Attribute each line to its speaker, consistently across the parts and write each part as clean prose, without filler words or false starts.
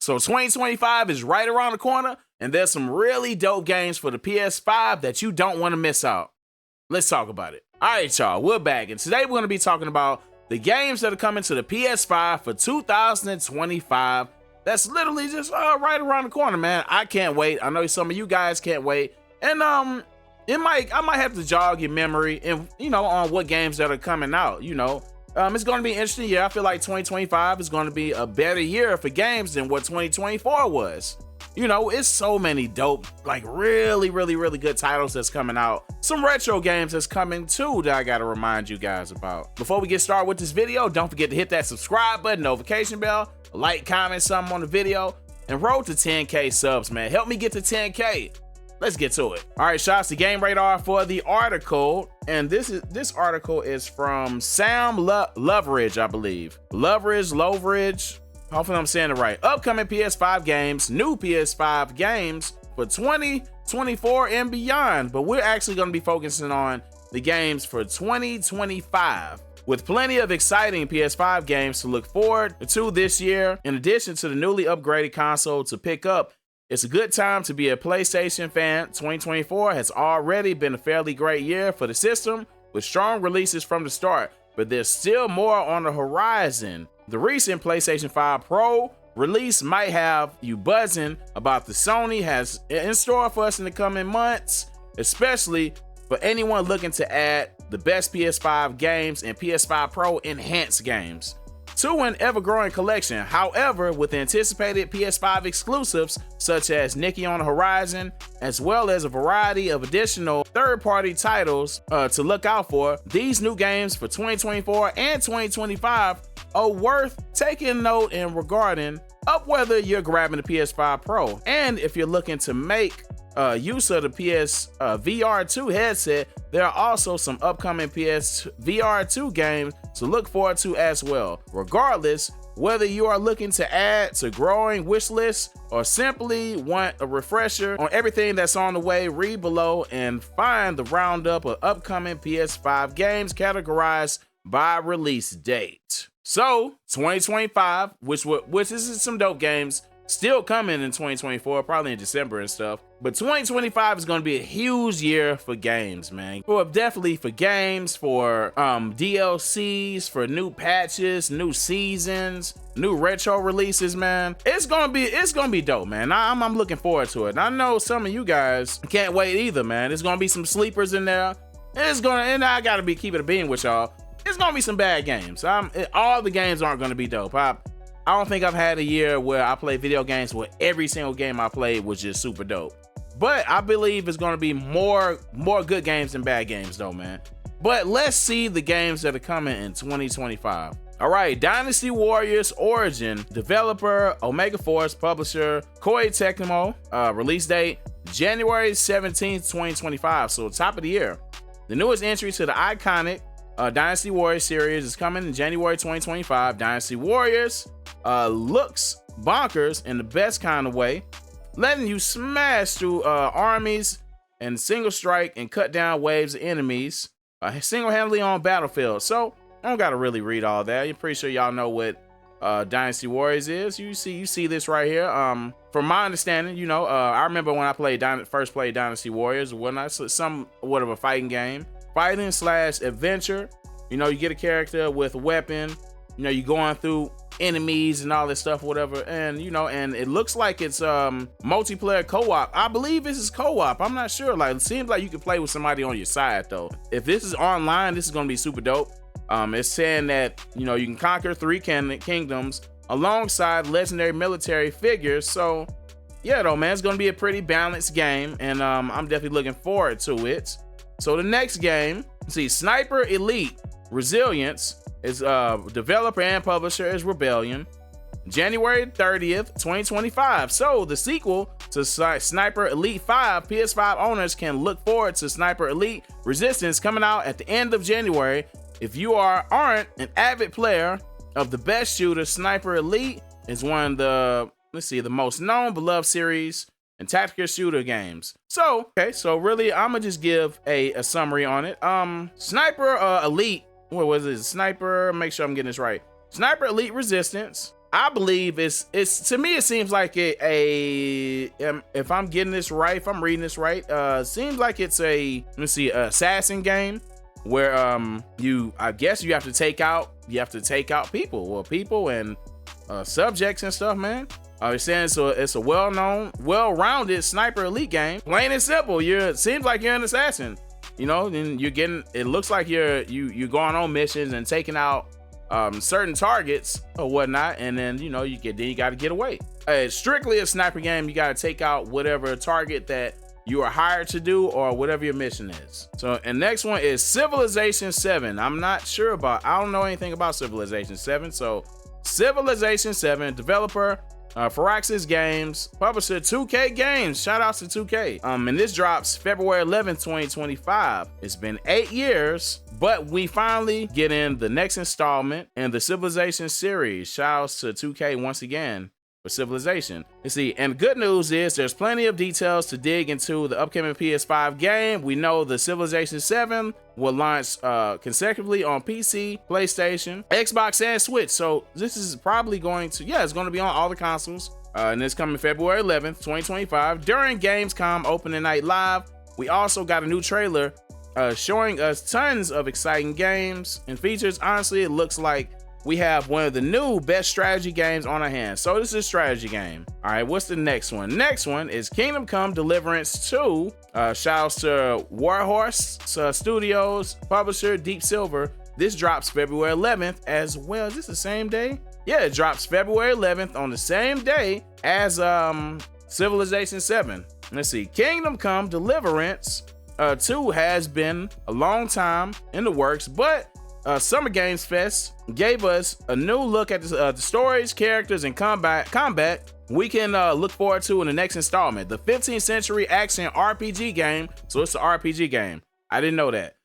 Speaker 1: So 2025 is right around the corner, and there's some really dope games for the PS5 that you don't want to miss out. Let's talk about it. All right, y'all, we're back, and today we're going to be talking about the games that are coming to the PS5 for 2025. That's literally just right around the corner, man. I can't wait. I know some of you guys can't wait, and I might have to jog your memory and on what games that are coming out. It's going to be interesting. Yeah, I feel like 2025 is going to be a better year for games than what 2024 was. It's so many dope, like really good titles that's coming out. Some retro games that's coming too that I got to remind you guys about. Before we get started with this video, don't forget to hit that subscribe button, notification bell, like, comment something on the video, and roll to 10K subs, man. Help me get to 10K. Let's get to it. All right, shots, the game radar for the article. And this article is from Sam Loveridge, I believe. Loveridge. Hopefully I'm saying it right. Upcoming PS5 games, new PS5 games for 2024 and beyond. But we're actually going to be focusing on the games for 2025. With plenty of exciting PS5 games to look forward to this year, in addition to the newly upgraded console to pick up, it's a good time to be a PlayStation fan. 2024 has already been a fairly great year for the system, with strong releases from the start, but there's still more on the horizon. The recent PlayStation 5 Pro release might have you buzzing about the Sony has in store for us in the coming months, especially for anyone looking to add the best PS5 games and PS5 Pro enhanced games to an ever-growing collection. However, with anticipated PS5 exclusives such as Nikki on the horizon, as well as a variety of additional third-party titles to look out for, these new games for 2024 and 2025 are worth taking note in regarding of whether you're grabbing the PS5 Pro. And if you're looking to make use of the PS VR2 headset, there are also some upcoming PS VR2 games to look forward to as well. Regardless, whether you are looking to add to growing wish lists or simply want a refresher on everything that's on the way, read below and find the roundup of upcoming PS5 games categorized by release date. So 2025, which is some dope games still coming in 2024, probably in December and stuff. But 2025 is going to be a huge year for games, man. Definitely for games, for DLCs, for new patches, new seasons, new retro releases, man. It's gonna be dope, man. I'm looking forward to it. And I know some of you guys can't wait either, man. There's gonna be some sleepers in there. And I gotta be keeping it a bean with y'all. It's gonna be some bad games. All the games aren't gonna be dope. I don't think I've had a year where I played video games where every single game I played was just super dope. But I believe it's going to be more good games than bad games though, man. But let's see the games that are coming in 2025. All right, Dynasty Warriors Origin, developer Omega Force, publisher Koei Tecmo, release date January 17th, 2025, so top of the year. The newest entry to the iconic Dynasty Warriors series is coming in January 2025. Dynasty Warriors looks bonkers in the best kind of way, letting you smash through armies and single strike and cut down waves of enemies single-handedly on battlefield. So I don't gotta really read all that. I'm pretty sure y'all know what Dynasty Warriors is. You see this right here. From my understanding, I remember when I first played Dynasty Warriors, somewhat of a fighting game. Fighting / adventure. You get a character with a weapon. You're going through enemies and all this stuff, whatever. And and it looks like it's multiplayer co-op. I believe this is co-op. I'm not sure. Like, it seems like you can play with somebody on your side though. If this is online, this is gonna be super dope. It's saying that you can conquer 3 kingdoms alongside legendary military figures. So yeah, though, man, it's gonna be a pretty balanced game, and I'm definitely looking forward to it. So the next game, Sniper Elite Resilience is developer and publisher is Rebellion. January 30th, 2025. So the sequel to Sniper Elite 5, PS5 owners can look forward to Sniper Elite Resistance coming out at the end of January. If you aren't an avid player of the best shooter, Sniper Elite is one of the most known, beloved series and tactical shooter games. So really, I'm gonna just give a summary on it. Sniper Elite, what was it? Sniper, make sure I'm getting this right. Sniper Elite Resistance I believe it's to me it seems like if I'm getting this right, if I'm reading this right, seems like it's a, let's see, assassin game where I guess you have to take out people and subjects and stuff, man. It's saying so it's a well-known, well-rounded sniper elite game. Plain and simple. It seems like you're an assassin. You know, and you're getting, it looks like you're going on missions and taking out certain targets or whatnot, and then you got to get away. It's strictly a sniper game. You got to take out whatever target that you are hired to do or whatever your mission is. So, and next one is Civilization 7. I don't know anything about Civilization 7. So Civilization 7, developer Firaxis Games, publisher 2K Games. Shout outs to 2K. And this drops February 11th, 2025. It's been 8 years, but we finally get in the next installment in the Civilization series. Shout outs to 2K once again for Civilization. You see, and good news is there's plenty of details to dig into the upcoming PS5 game. We know the Civilization 7 will launch consecutively on PC, PlayStation, Xbox, and Switch. So this is probably going to, it's going to be on all the consoles. And it's coming February 11th, 2025 during Gamescom Opening Night Live. We also got a new trailer showing us tons of exciting games and features. Honestly, it looks like we have one of the new best strategy games on our hands. So this is a strategy game. All right, what's the next one? Next one is Kingdom Come Deliverance 2. Shouts to Warhorse Studios, publisher Deep Silver. This drops February 11th as well. Is this the same day? Yeah, it drops February 11th on the same day as Civilization 7. Let's see. Kingdom Come Deliverance 2 has been a long time in the works, but Summer Games Fest gave us a new look at the stories, characters, and combat we can look forward to in the next installment. The 15th century action RPG game, so it's an RPG game. I didn't know that.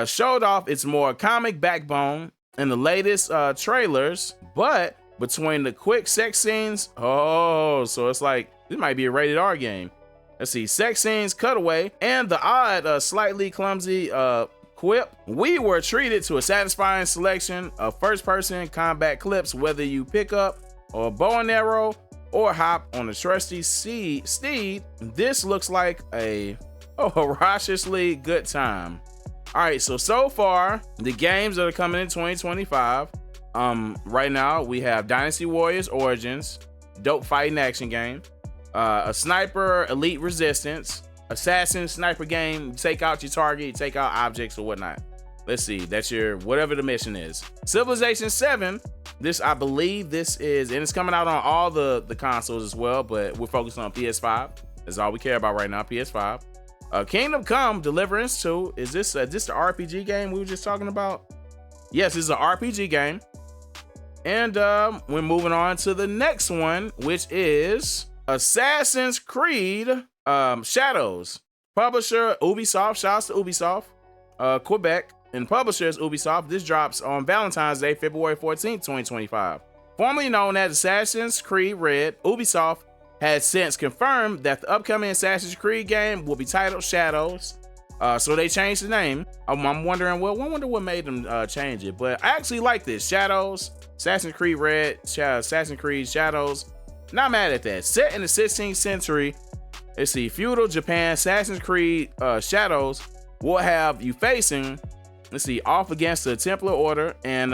Speaker 1: Showed off its more comic backbone in the latest trailers, but between the quick sex scenes, so it's like, this might be a rated R game. Let's see, sex scenes, cutaway, and the odd, slightly clumsy quip, we were treated to a satisfying selection of first-person combat clips, whether you pick up a bow and arrow or hop on a trusty steed. This looks like a ferociously good time. All right, so far the games that are coming in 2025. Right now we have Dynasty Warriors Origins, dope fighting action game, a Sniper Elite Resistance, assassin sniper game. You take out your target, you take out objects or whatnot. Let's see, that's your whatever the mission is. Civilization 7, this I believe this is, and it's coming out on all the consoles as well, but we're focused on PS5. That's all we care about right now, PS5. Kingdom Come Deliverance 2, is this the RPG game we were just talking about? Yes, this is an RPG game. And we're moving on to the next one, which is Assassin's Creed Shadows. Publisher Ubisoft. Shouts to Ubisoft, Quebec, and publisher is Ubisoft. This drops on Valentine's Day, February 14th, 2025. Formerly known as Assassin's Creed Red, Ubisoft has since confirmed that the upcoming Assassin's Creed game will be titled Shadows. So they changed the name. I'm wondering, I wonder what made them change it, but I actually like this. Shadows, Assassin's Creed Red, Assassin's Creed Shadows. Not mad at that. Set in the 16th century, let's see, feudal Japan, Assassin's Creed Shadows will have you facing, let's see, off against the Templar Order, and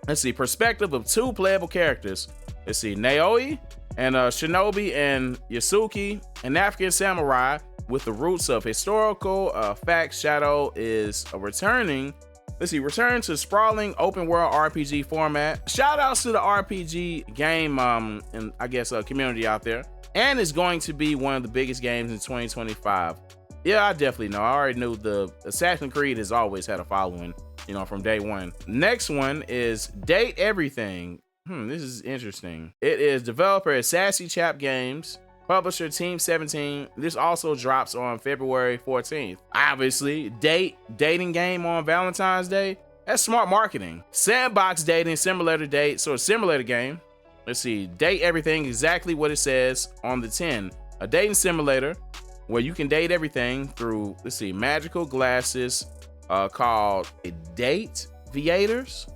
Speaker 1: let's see, perspective of two playable characters. Let's see, Naoi and Shinobi, and Yasuki, an African samurai with the roots of historical facts. Shadow is a return to sprawling open world RPG format. Shout outs to the RPG game and I guess community out there. And it's going to be one of the biggest games in 2025. Yeah, I definitely know. I already knew the Assassin's Creed has always had a following, from day one. Next one is Date Everything. This is interesting. It is developer Sassy Chap Games, publisher Team 17. This also drops on February 14th. Obviously, dating game on Valentine's Day. That's smart marketing. Sandbox dating simulator date, so a simulator game. Let's see, Date Everything, exactly what it says on the tin. A dating simulator where you can date everything through, let's see, magical glasses called Date Viators.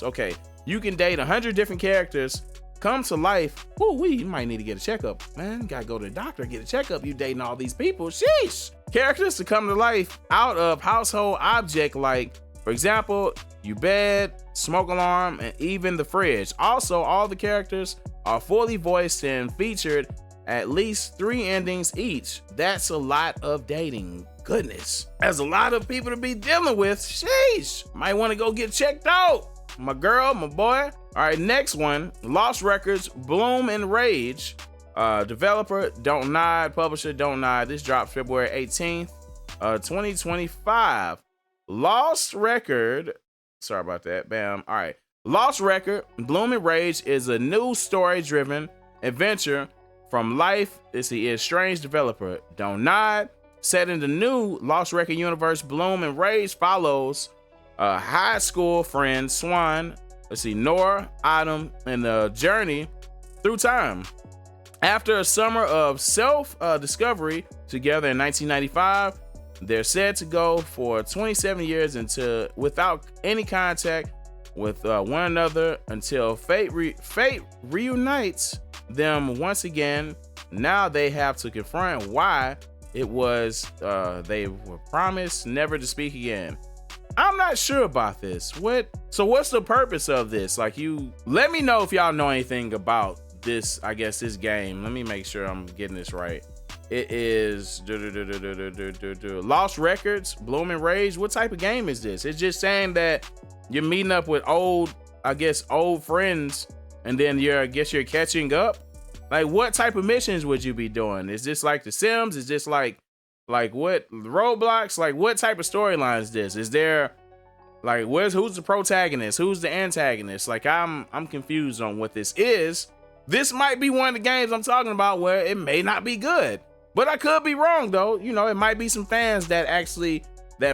Speaker 1: Okay, you can date 100 different characters come to life. Ooh, you might need to get a checkup, man. Gotta go to the doctor, get a checkup. You dating all these people, sheesh. Characters to come to life out of household object, like, for example, your bed, smoke alarm, and even the fridge. Also, all the characters are fully voiced and featured at least 3 endings each. That's a lot of dating. Goodness, that's a lot of people to be dealing with. Sheesh. Might want to go get checked out. My girl, my boy. All right, next one. Lost Records, Bloom and Rage. Developer, Don't Nod. Publisher, Don't Nod. This drops February 18th, 2025. Lost Record. Sorry about that. Bam. All right. Lost Record, Bloom and Rage is a new story-driven adventure from life. It's the estranged developer, Don't Nod. Set in the new Lost Record universe, Bloom and Rage follows high school friends Swan, Nora, Autumn, and the journey through time. After a summer of self-discovery together in 1995, they're said to go for 27 years without any contact with one another until fate reunites them once again. Now they have to confront why it was they were promised never to speak again. I'm not sure about this. So what's the purpose of this? Like, you let me know if y'all know anything about this, I guess, this game. Let me make sure I'm getting this right. It is Lost Records, Bloom and Rage. What type of game is this? It's just saying that you're meeting up with old friends, and then you're catching up. Like, what type of missions would you be doing? Is this like The Sims? Is this like what, Roblox? Like, what type of storyline is this? Is there like, who's the protagonist? Who's the antagonist? Like, I'm confused on what this is. This might be one of the games I'm talking about where it may not be good, but I could be wrong though. You know, it might be some fans that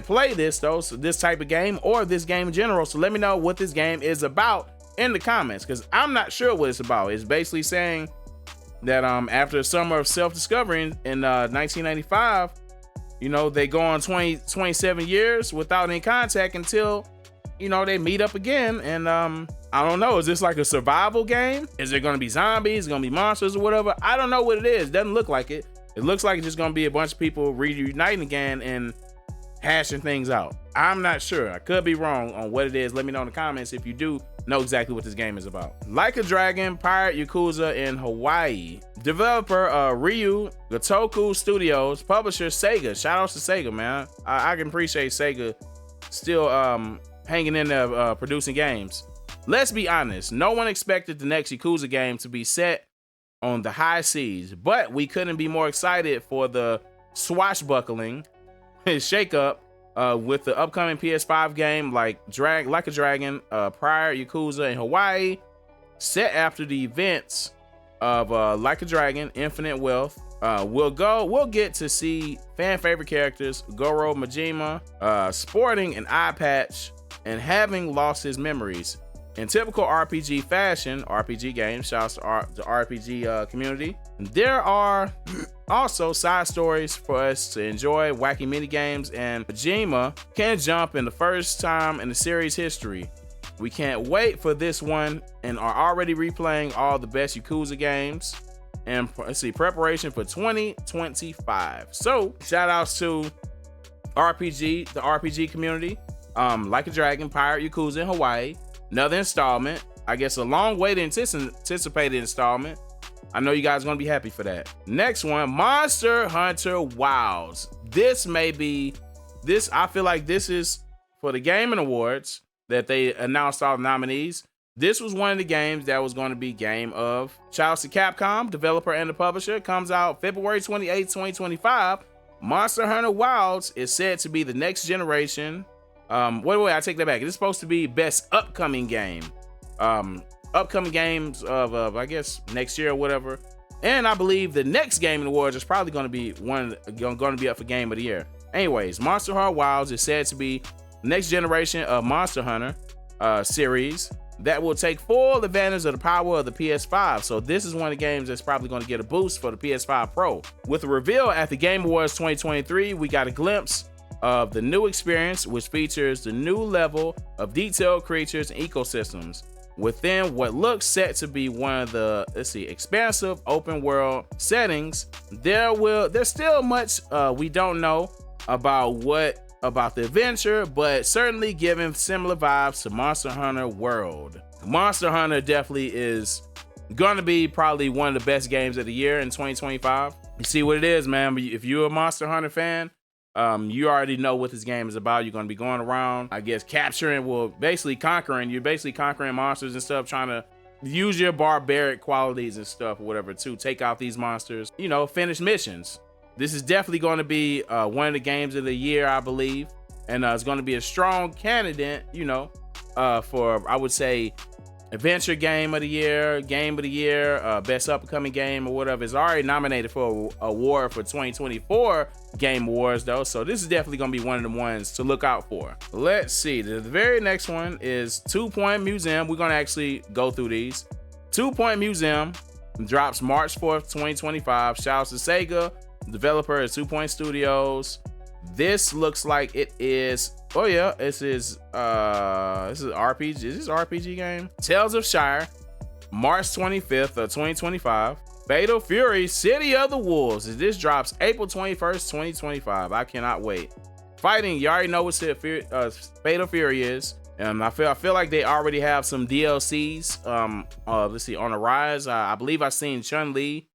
Speaker 1: play this though, so this type of game or this game in general. So let me know what this game is about in the comments, because I'm not sure what it's about. It's basically saying that after a summer of self-discovery in 1995, you know, they go on 27 years without any contact until, you know, they meet up again. And I don't know, is this like a survival game? Is it gonna be zombies? Is it gonna be monsters or whatever? I don't know what it is. Doesn't look like it. It looks like it's just gonna be a bunch of people reuniting again and hashing things out. I'm not sure. I could be wrong on what it is. Let me know in the comments if you do know exactly what this game is about. Like a Dragon, Pirate Yakuza in Hawaii. Developer Ryu Gotoku Studios. Publisher Sega. Shout out to Sega, man. I can appreciate Sega still hanging in there producing games. Let's be honest, no one expected the next Yakuza game to be set on the high seas, but we couldn't be more excited for the swashbuckling shakeup with the upcoming PS5 game like a Dragon, Pirate Yakuza in Hawaii, set after the events of Like a Dragon, Infinite Wealth. We'll get to see fan favorite characters Goro Majima sporting an eye patch and having lost his memories. In typical RPG fashion, RPG games, shouts to the RPG community, there are also side stories for us to enjoy, wacky mini games, and Majima can jump in the first time in the series history. We can't wait for this one and are already replaying all the best Yakuza games and preparation for 2025. So shout outs to the RPG community, Like a Dragon, Pirate Yakuza in Hawaii. Another installment, I guess a long way to anticipated installment. I know you guys are gonna be happy for that. Next one, Monster Hunter Wilds. I feel like this is for the Gaming Awards that they announced all the nominees. This was one of the games that was going to be Game of. Shouts to Capcom, developer and the publisher. Comes out February 28, 2025. Monster Hunter Wilds is said to be the next generation. Wait, I take that back. It's supposed to be best upcoming game. Upcoming games of I guess next year or whatever. And I believe the next Gaming Awards is probably going to be going to be up for Game of the Year. Anyways, Monster Hunter Wilds is said to be next generation of Monster Hunter series that will take full advantage of the power of the PS5. So this is one of the games that's probably going to get a boost for the PS5 Pro. With the reveal at the Game Awards 2023, we got a glimpse of the new experience, which features the new level of detailed creatures and ecosystems. within what looks set to be one of the, expansive open world settings. There's still much we don't know about the adventure, but certainly giving similar vibes to Monster Hunter World. Monster Hunter definitely is gonna be probably one of the best games of the year in 2025. You see what it is, man. If you're a Monster Hunter fan, you already know what this game is about. You're gonna be going around, I guess, you're basically conquering monsters and stuff, trying to use your barbaric qualities and stuff or whatever to take out these monsters, finish missions. This is definitely going to be one of the games of the year, I believe, and it's going to be a strong candidate, for, I would say, adventure game of the year, best upcoming game or whatever. It's already nominated for an award for 2024 Game Awards though, so this is definitely going to be one of the ones to look out for. Let's see, the very next one is 2 Point Museum. We're going to actually go through these. 2 Point Museum drops March 4th, 2025. Shouts to Sega. Developer is 2 Point Studios. This looks like it is, oh yeah, this is RPG. Is this RPG game? Tales of Shire, March 25th of 2025. Fatal Fury, City of the Wolves. This drops April 21st, 2025. I cannot wait. Fighting, you already know what Fatal Fury is. I feel like they already have some DLCs. Let's see, on the rise. I believe I've seen Chun-Li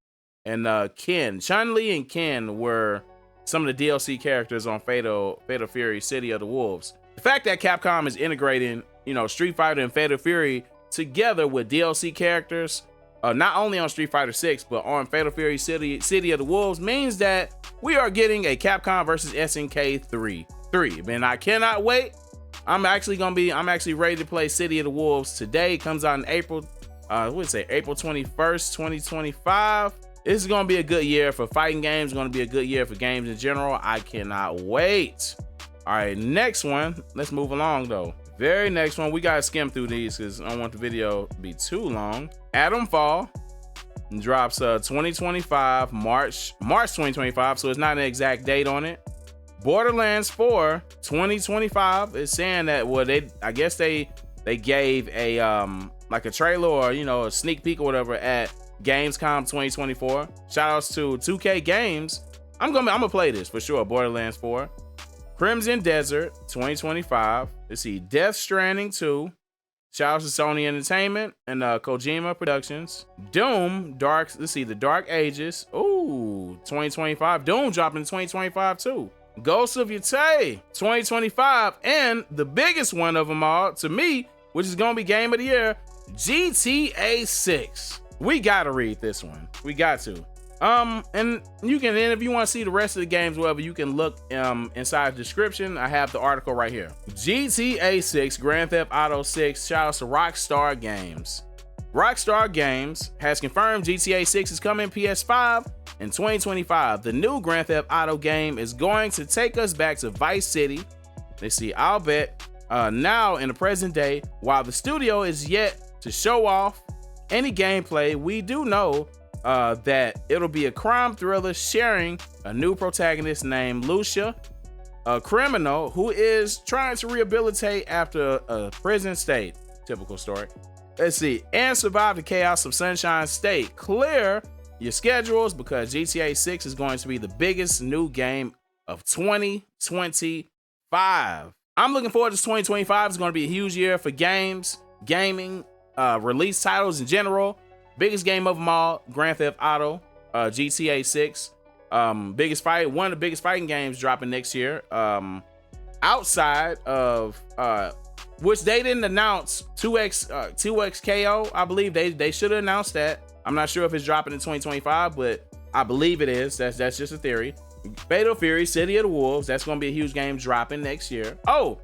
Speaker 1: and Ken. Chun-Li and Ken were some of the DLC characters on Fatal Fury City of the Wolves. The fact that Capcom is integrating, Street Fighter and Fatal Fury together with DLC characters, not only on Street Fighter 6, but on Fatal Fury City of the Wolves, means that we are getting a Capcom versus SNK 3. Man, I cannot wait. I'm actually ready to play City of the Wolves today. It comes out in April 21st, 2025. This is going to be a good year for fighting games. It's going to be a good year for games in general. I cannot wait. All right, next one. Let's move along though. Very next one. We got to skim through these because I don't want the video to be too long. Atom Fall drops 2025, March 2025. So it's not an exact date on it. Borderlands 4 2025 is saying that, well, I guess they gave a like a trailer or a sneak peek or whatever at Gamescom 2024. Shout outs to 2K Games. I'm gonna play this for sure. Borderlands 4. Crimson Desert 2025. Let's see, Death Stranding 2. Shout outs to Sony Entertainment and Kojima Productions. Doom The Dark Ages. Ooh, 2025. Doom dropping in 2025 too. Ghost of Yotei 2025, and the biggest one of them all to me, which is gonna be game of the year, GTA 6. We gotta read this one. We got to. And you can, and if you want to see the rest of the games, whatever, you can look inside the description. I have the article right here. GTA 6, Grand Theft Auto 6. Shout out to Rockstar Games. Rockstar Games has confirmed GTA 6 is coming PS5 in 2025. The new Grand Theft Auto game is going to take us back to Vice City. Let's see, I'll bet now in the present day. While the studio is yet to show off any gameplay, we do know that it'll be a crime thriller sharing a new protagonist named Lucia, a criminal who is trying to rehabilitate after a prison stay. Typical story. Let's see, and survive the chaos of Sunshine State. Clear your schedules because GTA 6 is going to be the biggest new game of 2025. I'm looking forward to 2025. It's going to be a huge year for gaming, release titles in general. Biggest game of them all, Grand Theft Auto, GTA 6. One of the biggest fighting games dropping next year. Outside of which they didn't announce 2X KO. I believe they should have announced that. I'm not sure if it's dropping in 2025, but I believe it is. That's just a theory. Fatal Fury, City of the Wolves. That's going to be a huge game dropping next year. Oh,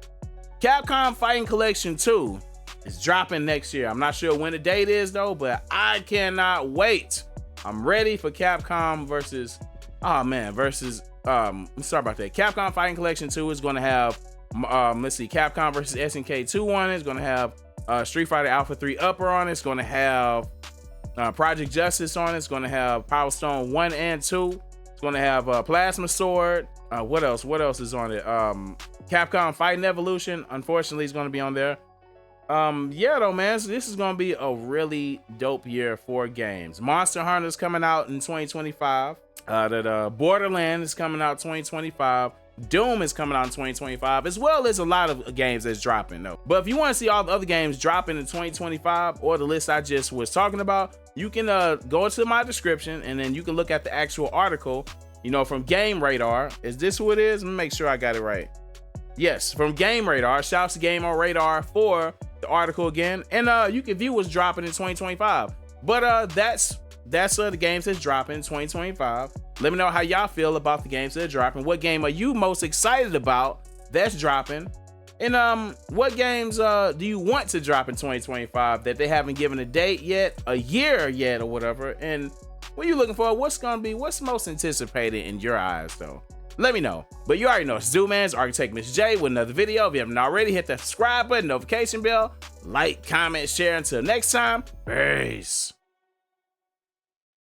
Speaker 1: Capcom Fighting Collection 2 is dropping next year. I'm not sure when the date is though, but I cannot wait. I'm ready for Capcom versus. Sorry about that. Capcom Fighting Collection 2 is going to have. Let's see, Capcom versus SNK 2 on it. It's going to have Street Fighter Alpha 3 Upper on it. It's going to have Project Justice on it. It's going to have Power Stone 1 and 2. It's going to have Plasma Sword. What else is on it? Capcom Fighting Evolution, unfortunately, is going to be on there. Yeah though, man, so this is gonna be a really dope year for games. Monster Hunter's coming out in 2025. Borderlands is coming out 2025. Doom is coming out in 2025, as well as a lot of games that's dropping though. But if you want to see all the other games dropping in 2025 or the list I just was talking about, you can go into my description and then you can look at the actual article, you know, from Game Radar. Is this who it is? Let me make sure I got it right. Yes, from Game Radar. Shouts to Game Radar for the article again. And you can view what's dropping in 2025. But that's the games that's dropping in 2025. Let me know how y'all feel about the games that are dropping. What game are you most excited about that's dropping? And what games do you want to drop in 2025 that they haven't given a date yet, a year yet, or whatever? And what are you looking for? What's most anticipated in your eyes though? Let me know. But you already know it's Man's Architect Mr. J with another video. If you haven't already, hit that subscribe button, notification bell, like, comment, share. Until next time, peace.